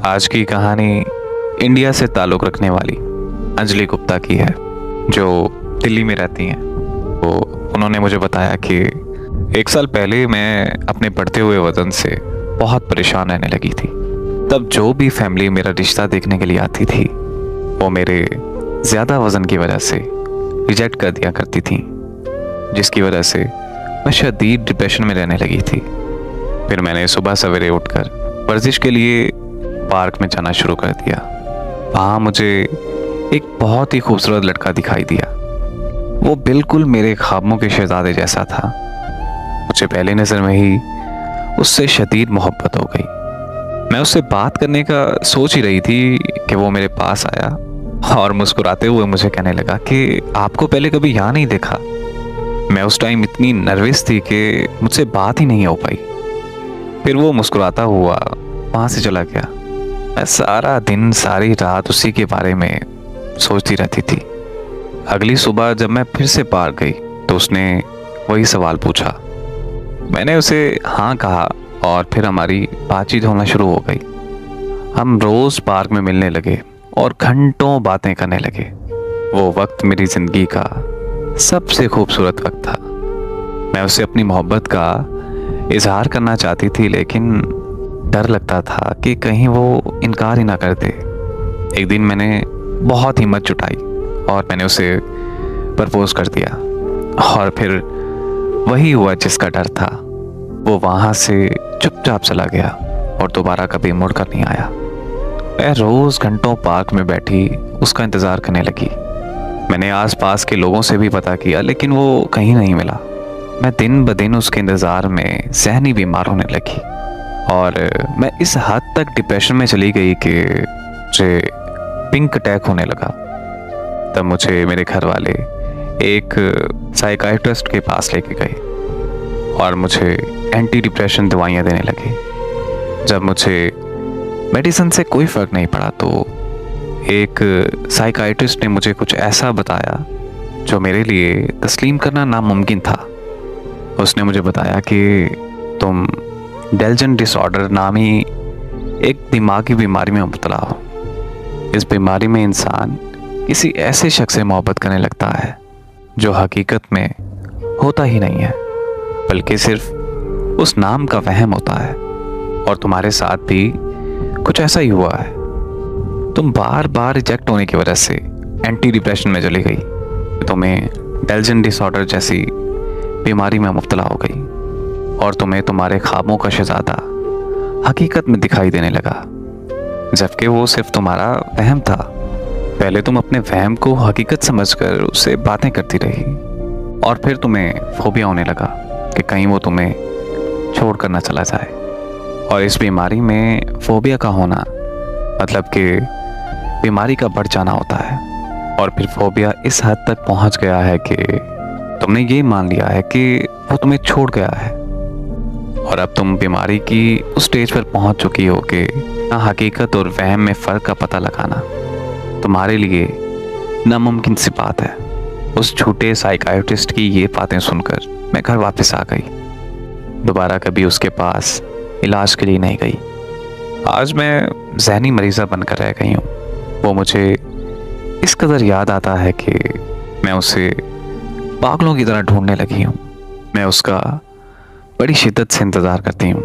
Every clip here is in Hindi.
आज की कहानी इंडिया से ताल्लुक़ रखने वाली अंजलि गुप्ता की है, जो दिल्ली में रहती हैं। तो उन्होंने मुझे बताया कि 1 साल पहले मैं अपने बढ़ते हुए वज़न से बहुत परेशान रहने लगी थी। तब जो भी फैमिली मेरा रिश्ता देखने के लिए आती थी, वो मेरे ज़्यादा वज़न की वजह से रिजेक्ट कर दिया करती थी, जिसकी वजह से मैं शदीद डिप्रेशन में रहने लगी थी। फिर मैंने सुबह सवेरे उठकर वर्जिश के लिए पार्क में जाना शुरू कर दिया। वहाँ मुझे एक बहुत ही खूबसूरत लड़का दिखाई दिया। वो बिल्कुल मेरे ख्वाबों के शहजादे जैसा था। मुझे पहली नज़र में ही उससे शदीद मोहब्बत हो गई। मैं उससे बात करने का सोच ही रही थी कि वो मेरे पास आया और मुस्कुराते हुए मुझे कहने लगा कि आपको पहले कभी यहाँ नहीं देखा। मैं उस टाइम इतनी नर्वस थी कि मुझसे बात ही नहीं हो पाई। फिर वो मुस्कुराता हुआ वहाँ से चला गया। मैं सारा दिन सारी रात उसी के बारे में सोचती रहती थी। अगली सुबह जब मैं फिर से पार्क गई तो उसने वही सवाल पूछा। मैंने उसे हाँ कहा और फिर हमारी बातचीत होना शुरू हो गई। हम रोज़ पार्क में मिलने लगे और घंटों बातें करने लगे। वो वक्त मेरी ज़िंदगी का सबसे खूबसूरत वक्त था। मैं उससे अपनी मोहब्बत का इजहार करना चाहती थी, लेकिन डर लगता था कि कहीं वो इनकार ही ना कर दे। एक दिन मैंने बहुत हिम्मत जुटाई और मैंने उसे प्रपोज कर दिया, और फिर वही हुआ जिसका डर था। वो वहाँ से चुपचाप चला गया और दोबारा कभी मुड़कर नहीं आया। मैं रोज़ घंटों पार्क में बैठी उसका इंतज़ार करने लगी। मैंने आसपास के लोगों से भी पता किया, लेकिन वो कहीं नहीं मिला। मैं दिन ब दिन उसके इंतज़ार में ज़हनी बीमार होने लगी और मैं इस हद तक डिप्रेशन में चली गई कि मुझे पिंक अटैक होने लगा। तब मुझे मेरे घर वाले एक साइकाइट्रिस्ट के पास लेके गए और मुझे एंटी डिप्रेशन दवाइयाँ देने लगे। जब मुझे मेडिसिन से कोई फ़र्क नहीं पड़ा तो एक साइकाइट्रिस्ट ने मुझे कुछ ऐसा बताया जो मेरे लिए तस्लीम करना नामुमकिन था। उसने मुझे बताया कि तुम डेल्जन डिसऑर्डर नामी एक दिमागी बीमारी में मुब्तला हो। इस बीमारी में इंसान किसी ऐसे शख्स से मोहब्बत करने लगता है जो हकीकत में होता ही नहीं है, बल्कि सिर्फ उस नाम का वहम होता है। और तुम्हारे साथ भी कुछ ऐसा ही हुआ है। तुम बार बार रिजेक्ट होने की वजह से एंटी डिप्रेशन में चली गई। तुम्हें डेल्जन डिसऑर्डर जैसी बीमारी में मुब्तला हो गई और तुम्हें तुम्हारे ख्वाबों का शहजादा हकीकत में दिखाई देने लगा, जबकि वो सिर्फ तुम्हारा वहम था। पहले तुम अपने वहम को हकीकत समझकर उससे बातें करती रही और फिर तुम्हें फोबिया होने लगा कि कहीं वो तुम्हें छोड़ कर ना चला जाए। और इस बीमारी में फोबिया का होना मतलब कि बीमारी का बढ़ जाना होता है। और फिर फोबिया इस हद तक पहुंच गया है कि तुमने ये मान लिया है कि वो तुम्हें छोड़ गया है, और अब तुम बीमारी की उस स्टेज पर पहुंच चुकी हो कि ना हकीकत और वहम में फ़र्क का पता लगाना तुम्हारे लिए नामुमकिन सी बात है। उस झूठे साइकाइट्रिस्ट की ये बातें सुनकर मैं घर वापस आ गई। दोबारा कभी उसके पास इलाज के लिए नहीं गई। आज मैं ज़हनी मरीज़ा बनकर रह गई हूँ। वो मुझे इस कदर याद आता है कि मैं उसे पागलों की तरह ढूंढने लगी हूँ। मैं उसका बड़ी शिद्दत से इंतज़ार करती हूँ,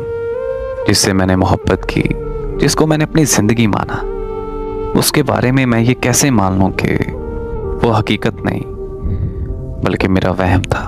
जिससे मैंने मोहब्बत की, जिसको मैंने अपनी ज़िंदगी माना। उसके बारे में मैं ये कैसे मान लूँ कि वो हकीकत नहीं बल्कि मेरा वहम था।